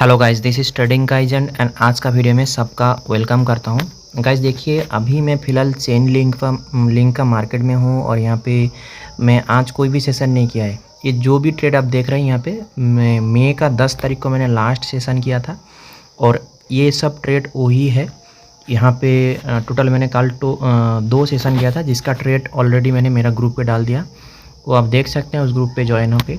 Hello guys, this is trading kaizen and आज का video में सबका वेलकम करता हूं। गाइस देखिए, अभी मैं फ़िलहाल चेन लिंक का मार्केट में हूं और यहां पे मैं आज कोई भी सेशन नहीं किया है। ये जो भी ट्रेड आप देख रहे हैं यहां पे मई का 10 तारीख को मैंने लास्ट सेशन किया था और ये सब ट्रेड वही है। यहाँ पे टोटल मैंने कल 2 सेशन किया था जिसका ट्रेड ऑलरेडी मैंने मेरा ग्रुप पे डाल दिया। वो आप देख सकते हैं, उस ग्रुप पे ज्वाइन होके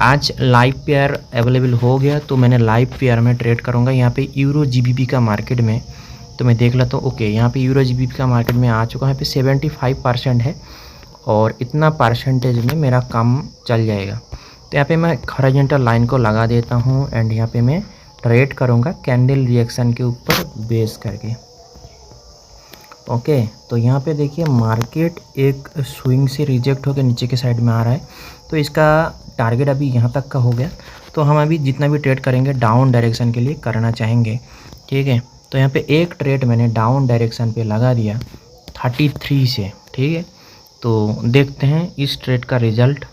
आज लाइव पेयर अवेलेबल हो गया तो मैंने लाइव पेयर में ट्रेड करूँगा। यहाँ पे यूरो जीबीपी का मार्केट में तो मैं देख लेता हूँ। ओके, यहाँ पे यूरो जीबीपी का मार्केट में आ चुका है। यहाँ पे 75% है और इतना परसेंटेज में मेरा काम चल जाएगा। तो यहाँ पे मैं हॉरिजॉन्टल लाइन को लगा देता हूँ एंड यहाँ पे मैं ट्रेड करूँगा कैंडल रिएक्शन के ऊपर बेस करके। ओके, तो यहाँ पे देखिए मार्केट एक स्विंग से रिजेक्ट होकर नीचे के साइड में आ रहा है, तो इसका टारगेट अभी यहाँ तक का हो गया। तो हम अभी जितना भी ट्रेड करेंगे डाउन डायरेक्शन के लिए करना चाहेंगे, ठीक है। तो यहाँ पे एक ट्रेड मैंने डाउन डायरेक्शन पे लगा दिया 33 से, ठीक है। तो देखते हैं इस ट्रेड का रिजल्ट।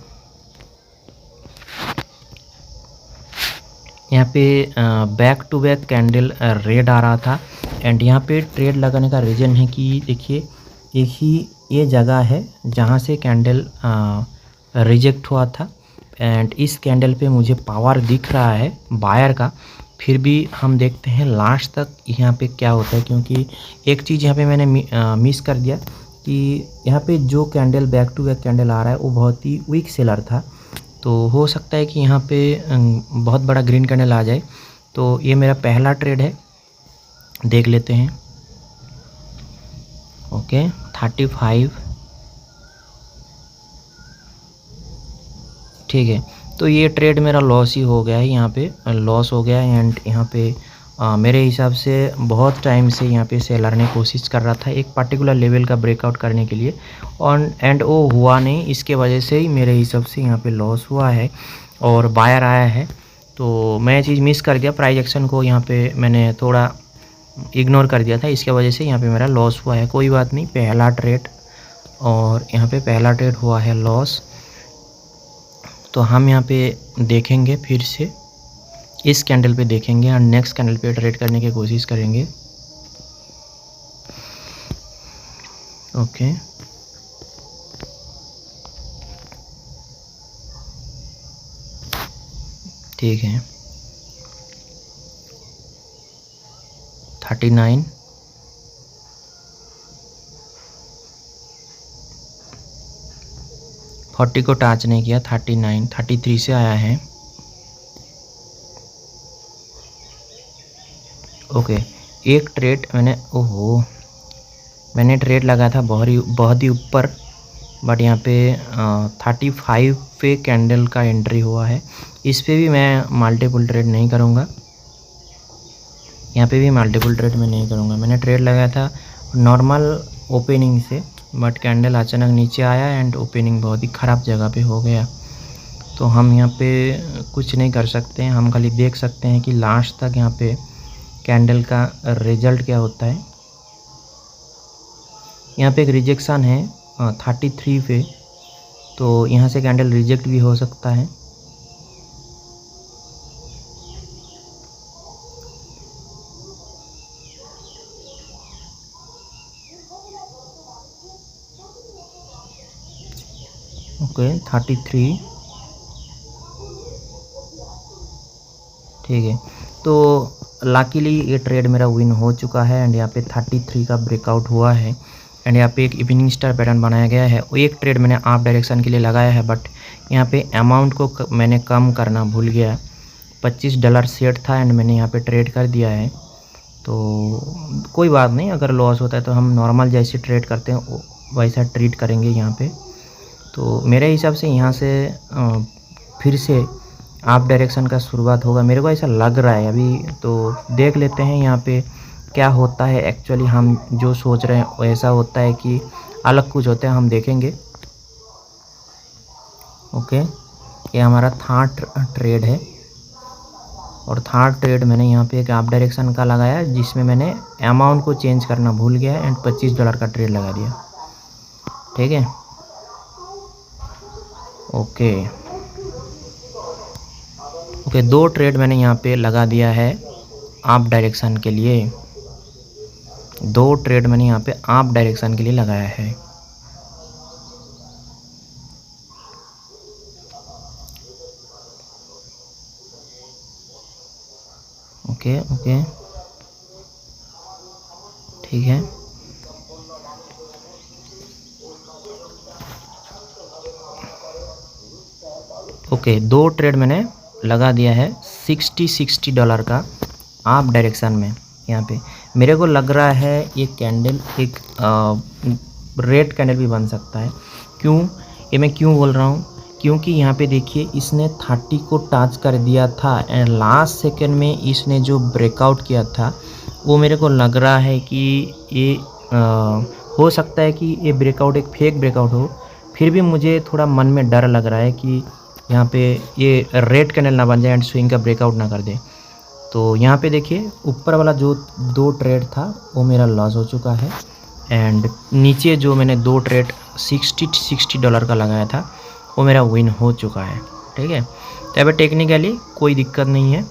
यहाँ पे back to back candle red आ रहा था एंड यहाँ पे ट्रेड लगाने का रीज़न है कि देखिए एक ही ये जगह है जहाँ से कैंडल रिजेक्ट हुआ था एंड इस कैंडल पे मुझे पावर दिख रहा है बायर का। फिर भी हम देखते हैं लास्ट तक यहाँ पे क्या होता है, क्योंकि एक चीज़ यहाँ पे मैंने मिस कर दिया कि यहाँ पे जो candle back to back candle आ रहा है वो बहुत ही वीक सेलर था। तो हो सकता है कि यहाँ पे बहुत बड़ा ग्रीन कैंडल आ जाए। तो ये मेरा पहला ट्रेड है, देख लेते हैं। ओके 35, ठीक है। तो ये ट्रेड मेरा लॉस ही हो गया है, यहाँ पे लॉस हो गया है एंड यहाँ पे मेरे हिसाब से बहुत टाइम से यहाँ पे सेलर ने कोशिश कर रहा था एक पर्टिकुलर लेवल का ब्रेकआउट करने के लिए और एंड वो हुआ नहीं। इसके वजह से ही मेरे हिसाब से यहाँ पे लॉस हुआ है और बायर आया है। तो मैं चीज़ मिस कर दिया, प्राइस एक्शन को यहाँ पे मैंने थोड़ा इग्नोर कर दिया था, इसके वजह से यहाँ पे मेरा लॉस हुआ है। कोई बात नहीं, पहला ट्रेड और यहाँ पे पहला ट्रेड हुआ है लॉस। तो हम यहाँ पे देखेंगे, फिर से इस कैंडल पे देखेंगे और नेक्स्ट कैंडल पे ट्रेड करने की कोशिश करेंगे। ओके, ठीक है। 39, 40 को टच नहीं किया, 39, 33 से आया है। ओके, एक ट्रेड मैंने ट्रेड लगा था बहुत ही ऊपर, बट यहाँ पे 35 पे कैंडल का एंट्री हुआ है। इस पे भी मैं मल्टीपल ट्रेड नहीं करूँगा, यहाँ पे भी मल्टीपल ट्रेड मैं नहीं करूँगा। मैंने ट्रेड लगाया था नॉर्मल ओपनिंग से, बट कैंडल अचानक नीचे आया एंड ओपनिंग बहुत ही ख़राब जगह पे हो गया। तो हम यहाँ पे कुछ नहीं कर सकते हैं, हम खाली देख सकते हैं कि लास्ट तक यहाँ पे कैंडल का रिजल्ट क्या होता है। यहाँ पे एक रिजेक्शन है 33 पे, तो यहाँ से कैंडल रिजेक्ट भी हो सकता है। ओके 33, ठीक है। तो लकीली ये ट्रेड मेरा विन हो चुका है एंड यहाँ पे 33 का ब्रेकआउट हुआ है एंड यहाँ पे एक इवनिंग स्टार पैटर्न बनाया गया है। वो एक ट्रेड मैंने आप डायरेक्शन के लिए लगाया है, बट यहाँ पे अमाउंट को मैंने कम करना भूल गया। $25 सेट था एंड मैंने यहाँ पे ट्रेड कर दिया है। तो कोई बात नहीं, अगर लॉस होता है तो हम नॉर्मल जैसे ट्रेड करते हैं वैसा ट्रीट करेंगे यहाँ पे। तो मेरे हिसाब से यहाँ से फिर से आप डायरेक्शन का शुरुआत होगा, मेरे को ऐसा लग रहा है अभी। तो देख लेते हैं यहाँ पे क्या होता है। एक्चुअली हम जो सोच रहे हैं वैसा होता है कि अलग कुछ होता है, हम देखेंगे। ओके, ये हमारा थर्ड ट्रेड है और थर्ड ट्रेड मैंने यहाँ पे एक आप डायरेक्शन का लगाया जिसमें मैंने अमाउंट को चेंज करना भूल गया एंड $25 का ट्रेड लगा दिया, ठीक है। ओके ओके, 2 ट्रेड मैंने यहाँ पे लगा दिया है अप डायरेक्शन के लिए। 2 ट्रेड मैंने यहाँ पे अप डायरेक्शन के लिए लगाया है। ओके ओके, ठीक है। ओके, 2 ट्रेड मैंने लगा दिया है $60 का अप डायरेक्शन में। यहाँ पे मेरे को लग रहा है ये कैंडल एक रेड कैंडल भी बन सकता है। क्यों, ये मैं क्यों बोल रहा हूँ, क्योंकि यहाँ पे देखिए इसने 30 को टच कर दिया था एंड लास्ट सेकेंड में इसने जो ब्रेकआउट किया था वो मेरे को लग रहा है कि ये हो सकता है कि ये ब्रेकआउट एक फेक ब्रेकआउट हो। फिर भी मुझे थोड़ा मन में डर लग रहा है कि यहाँ पे ये रेड कैंडल ना बन जाए एंड स्विंग का ब्रेकआउट ना कर दे। तो यहाँ पे देखिए ऊपर वाला जो 2 ट्रेड था वो मेरा लॉस हो चुका है एंड नीचे जो मैंने 2 ट्रेड $60 का लगाया था वो मेरा विन हो चुका है। ठीक है, तो अभी टेक्निकली कोई दिक्कत नहीं है।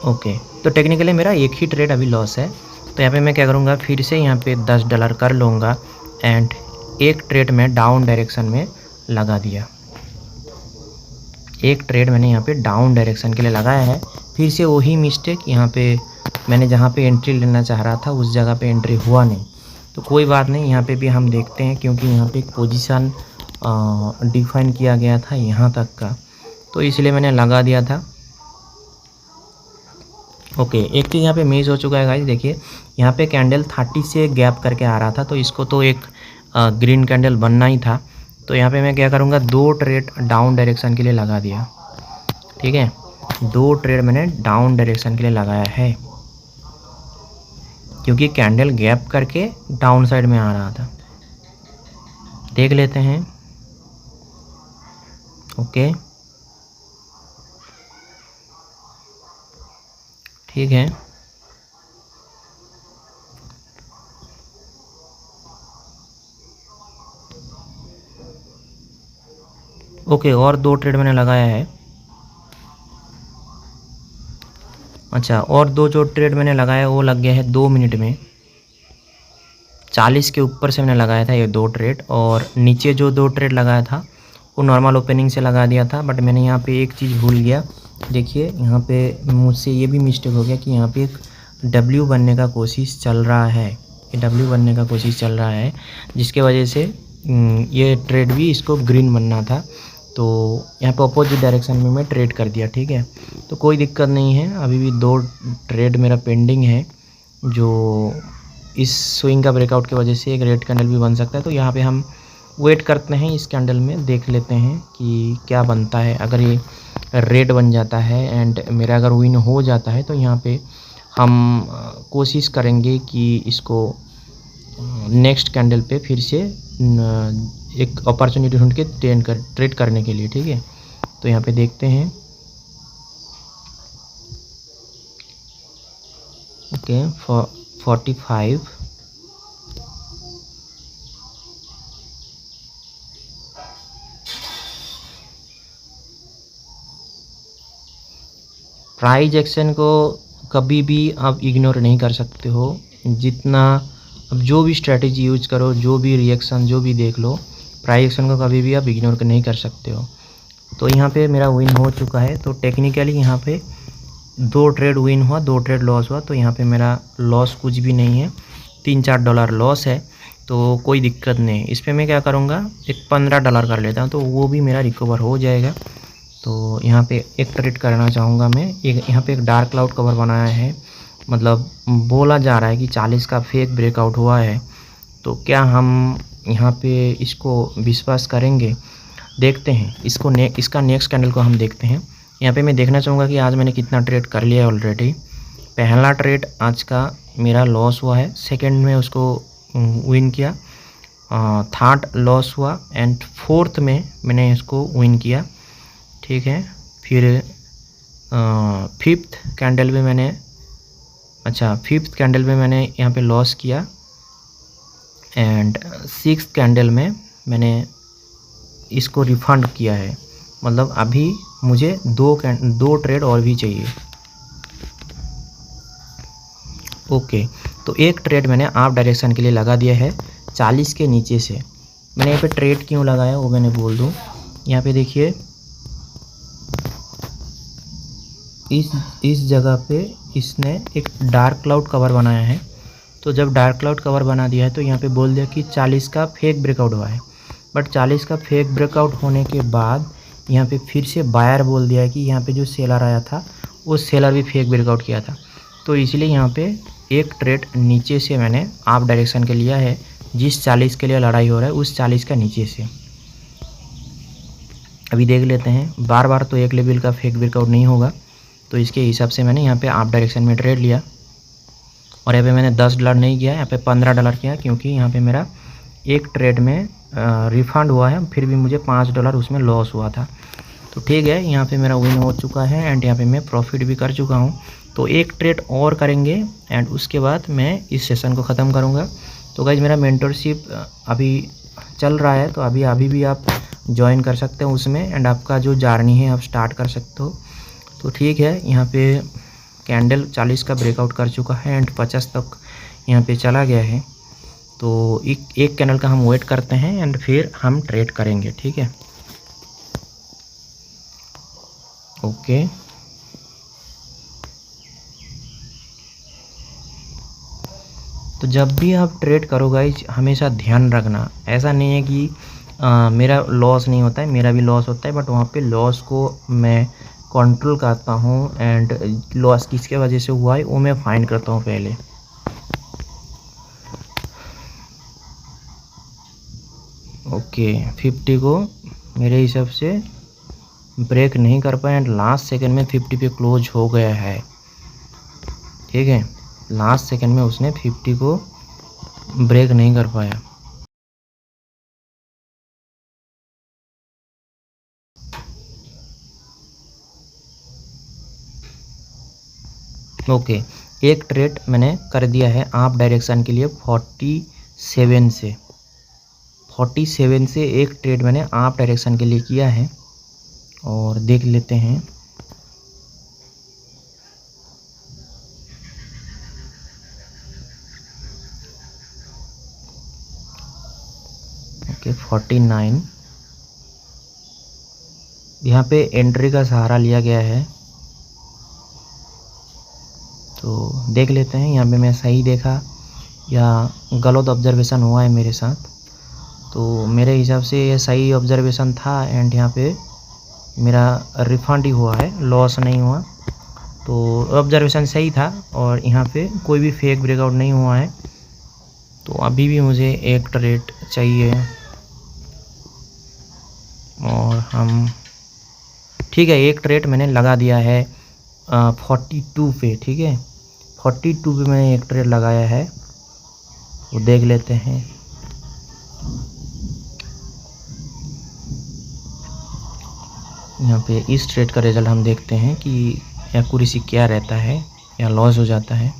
ओके, तो टेक्निकली मेरा एक ही ट्रेड अभी लॉस है। तो यहाँ पे मैं क्या करूँगा, फिर से यहाँ पे $10 कर लूँगा एंड एक ट्रेड में डाउन डायरेक्शन में लगा दिया। एक ट्रेड मैंने यहाँ पे डाउन डायरेक्शन के लिए लगाया है। फिर से वही मिस्टेक, यहाँ पे मैंने जहाँ पे एंट्री लेना चाह रहा था उस जगह पे एंट्री हुआ नहीं। तो कोई बात नहीं, यहाँ पे भी हम देखते हैं क्योंकि यहाँ पे एक पोजीशन डिफाइन किया गया था यहाँ तक का, तो इसलिए मैंने लगा दिया था। ओके, एक चीज़ यहाँ पे मिस हो चुका है गाइस। देखिए यहाँ पे कैंडल 30 से गैप करके आ रहा था, तो इसको तो एक ग्रीन कैंडल बनना ही था। तो यहाँ पे मैं क्या करूँगा, 2 ट्रेड डाउन डायरेक्शन के लिए लगा दिया। ठीक है, 2 ट्रेड मैंने डाउन डायरेक्शन के लिए लगाया है क्योंकि कैंडल गैप करके डाउन साइड में आ रहा था। देख लेते हैं। ओके, ठीक है। ओके, और 2 ट्रेड मैंने लगाया है। अच्छा, और 2 जो ट्रेड मैंने लगाया वो लग गया है 2 मिनट में। 40 के ऊपर से मैंने लगाया था ये 2 ट्रेड, और नीचे जो 2 ट्रेड लगाया था वो नॉर्मल ओपनिंग से लगा दिया था। बट मैंने यहाँ पे एक चीज़ भूल गया। देखिए यहाँ पे मुझसे ये भी मिस्टेक हो गया कि यहाँ पे एक W बनने का कोशिश चल रहा है, ये W बनने का कोशिश चल रहा है, जिसके वजह से ये ट्रेड भी इसको ग्रीन बनना था। तो यहाँ पे अपोजिट डायरेक्शन में मैं ट्रेड कर दिया। ठीक है, तो कोई दिक्कत नहीं है। अभी भी 2 ट्रेड मेरा पेंडिंग है, जो इस स्विंग का ब्रेकआउट की वजह से एक रेड कैंडल भी बन सकता है। तो यहाँ पे हम वेट करते हैं, इस कैंडल में देख लेते हैं कि क्या बनता है। अगर ये रेड बन जाता है एंड मेरा अगर विन हो जाता है तो यहाँ पे हम कोशिश करेंगे कि इसको नेक्स्ट कैंडल पे फिर से एक अपॉर्चुनिटी ढूंढ के ट्रेड करने के लिए। ठीक है, तो यहाँ पे देखते हैं। ओके, 45 प्राइस एक्शन को कभी भी आप इग्नोर नहीं कर सकते हो। जितना अब जो भी स्ट्रेटजी यूज करो, जो भी रिएक्शन जो भी देख लो, प्राइस एक्शन को कभी भी आप इग्नोर नहीं कर सकते हो। तो यहाँ पे मेरा विन हो चुका है। तो टेक्निकली यहाँ पे 2 ट्रेड विन हुआ, 2 ट्रेड लॉस हुआ। तो यहाँ पे मेरा लॉस कुछ भी नहीं है, $3-4 लॉस है, तो कोई दिक्कत नहीं। इस पर मैं क्या करूँगा, एक $15 कर लेता हूँ, तो वो भी मेरा रिकवर हो जाएगा। तो यहाँ पे एक ट्रेड करना चाहूँगा मैं। यहाँ पे एक डार्क क्लाउड कवर बनाया है, मतलब बोला जा रहा है कि 40 का फेक ब्रेकआउट हुआ है। तो क्या हम यहाँ पे इसको विश्वास करेंगे? देखते हैं इसको। इसका नेक्स्ट कैंडल को हम देखते हैं। यहाँ पे मैं देखना चाहूँगा कि आज मैंने कितना ट्रेड कर लिया है ऑलरेडी। पहला ट्रेड आज का मेरा लॉस हुआ है, सेकंड में उसको विन किया, थर्ड लॉस हुआ एंड फोर्थ में मैंने इसको विन किया। ठीक है, फिर फिफ्थ कैंडल में मैंने यहाँ पे लॉस किया एंड सिक्स्थ कैंडल में मैंने इसको रिफ़ंड किया है, मतलब अभी मुझे दो ट्रेड और भी चाहिए। ओके, तो एक ट्रेड मैंने आप डायरेक्शन के लिए लगा दिया है 40 के नीचे से। मैंने यहाँ पे ट्रेड क्यों लगाया वो मैंने बोल दूँ। यहाँ पे देखिए इस जगह पे इसने एक डार्क क्लाउड कवर बनाया है। तो जब डार्क क्लाउड कवर बना दिया है तो यहाँ पे बोल दिया कि 40 का फेक ब्रेकआउट हुआ है। बट 40 का फेक ब्रेकआउट होने के बाद यहाँ पे फिर से बायर बोल दिया है कि यहाँ पे जो सेलर आया था वो सेलर भी फेक ब्रेकआउट किया था। तो इसलिए यहाँ पे एक ट्रेड नीचे से मैंने आप डायरेक्शन के लिया है, जिस 40 के लिए लड़ाई हो रहा है उस 40 का नीचे से। अभी देख लेते हैं, बार बार तो एक लेवल का फेक ब्रेकआउट नहीं होगा, तो इसके हिसाब से मैंने यहाँ पे आप डायरेक्शन में ट्रेड लिया। और यहाँ पे मैंने $10 नहीं किया, यहाँ पे $15 किया, क्योंकि यहाँ पे मेरा एक ट्रेड में रिफ़ंड हुआ है, फिर भी मुझे $5 उसमें लॉस हुआ था। तो ठीक है, यहाँ पे मेरा विन हो चुका है एंड यहाँ पे मैं प्रॉफिट भी कर चुका हूँ। तो एक ट्रेड और करेंगे एंड उसके बाद मैं इस सेशन को ख़त्म करूँगा। तो गाइज मेरा मेंटरशिप अभी चल रहा है, तो अभी भी आप ज्वाइन कर सकते हो उसमें एंड आपका जो जर्नी है आप स्टार्ट कर सकते हो। तो ठीक है, यहाँ पे कैंडल 40 का ब्रेकआउट कर चुका है एंड 50 तक यहाँ पे चला गया है। तो एक कैंडल का हम वेट करते हैं एंड फिर हम ट्रेड करेंगे, ठीक है। ओके, तो जब भी आप ट्रेड करो गाइज हमेशा ध्यान रखना, ऐसा नहीं है कि मेरा लॉस नहीं होता है, मेरा भी लॉस होता है, बट वहाँ पे लॉस को मैं कंट्रोल करता हूँ एंड लॉस किसके वजह से हुआ है वो मैं फाइंड करता हूँ पहले। ओके, 50 को मेरे हिसाब से ब्रेक नहीं कर पाया एंड लास्ट सेकंड में 50 पे क्लोज हो गया है, ठीक है। लास्ट सेकंड में उसने 50 को ब्रेक नहीं कर पाया। ओके, एक ट्रेड मैंने कर दिया है आप डायरेक्शन के लिए 47 से। 47 से एक ट्रेड मैंने आप डायरेक्शन के लिए किया है और देख लेते हैं। ओके, 49 यहाँ पे एंट्री का सहारा लिया गया है, तो देख लेते हैं यहाँ पे मैं सही देखा या गलत ऑब्जर्वेशन हुआ है मेरे साथ। तो मेरे हिसाब से ये सही ऑब्जर्वेशन था एंड यहाँ पे मेरा रिफंड ही हुआ है, लॉस नहीं हुआ। तो ऑब्जर्वेशन सही था और यहाँ पे कोई भी फेक ब्रेकआउट नहीं हुआ है। तो अभी भी मुझे एक ट्रेड चाहिए और हम ठीक है, एक ट्रेड मैंने लगा दिया है 42 पे, ठीक है। 42 पे मैंने एक ट्रेड लगाया है, वो देख लेते हैं। यहाँ पे इस ट्रेड का रिजल्ट हम देखते हैं कि एक्यूरेसी क्या रहता है या लॉस हो जाता है।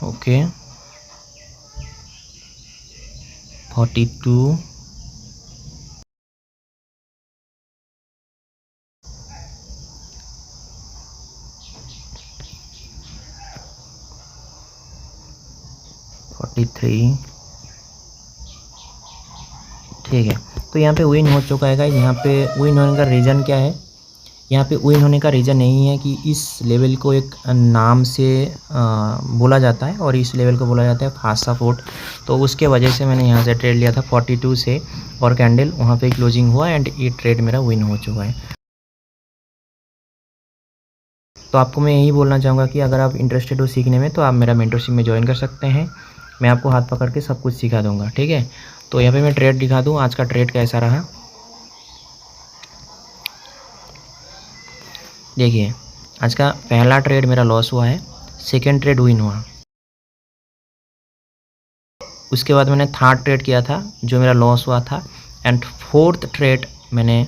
ओके, 42 43, ठीक है। तो यहाँ पे विन हो चुका है गाइस। यहाँ पे विन होने का रीज़न क्या है, यहाँ पे विन होने का रीज़न नहीं है कि इस लेवल को एक नाम से बोला जाता है और इस लेवल को बोला जाता है फास्ट सपोर्ट। तो उसके वजह से मैंने यहाँ से ट्रेड लिया था 42 से और कैंडल वहाँ पे क्लोजिंग हुआ एंड ये ट्रेड मेरा विन हो चुका है। तो आपको मैं यही बोलना चाहूँगा कि अगर आप इंटरेस्टेड हो सीखने में तो आप मेरा मेंटरशिप में ज्वाइन कर सकते हैं। मैं आपको हाथ पकड़ के सब कुछ सिखा दूँगा, ठीक है। तो यहाँ पे मैं ट्रेड दिखा दूँ आज का ट्रेड कैसा रहा। देखिए, आज का पहला ट्रेड मेरा लॉस हुआ है, सेकेंड ट्रेड विन हुआ। उसके बाद मैंने थर्ड ट्रेड किया था जो मेरा लॉस हुआ था एंड फोर्थ ट्रेड मैंने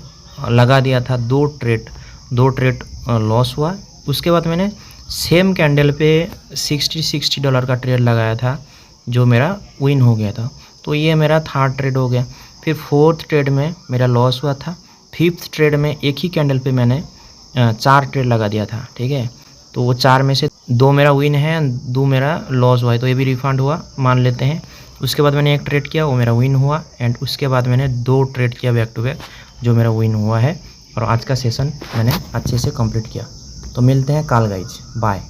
लगा दिया था दो ट्रेड लॉस हुआ। उसके बाद मैंने सेम कैंडल पे $60 का ट्रेड लगाया था जो मेरा विन हो गया था। तो ये मेरा थर्ड ट्रेड हो गया। फिर फोर्थ ट्रेड में मेरा लॉस हुआ था। फिफ्थ ट्रेड में एक ही कैंडल पे मैंने 4 ट्रेड लगा दिया था, ठीक है। तो वो 4 में से 2 मेरा विन है, 2 मेरा लॉस हुआ है, तो ये भी रिफंड हुआ मान लेते हैं। उसके बाद मैंने एक ट्रेड किया, वो मेरा विन हुआ, एंड उसके बाद मैंने 2 ट्रेड किया बैक टू बैक, जो मेरा विन हुआ है। और आज का सेशन मैंने अच्छे से कंप्लीट किया। तो मिलते हैं कल गाइज, बाय।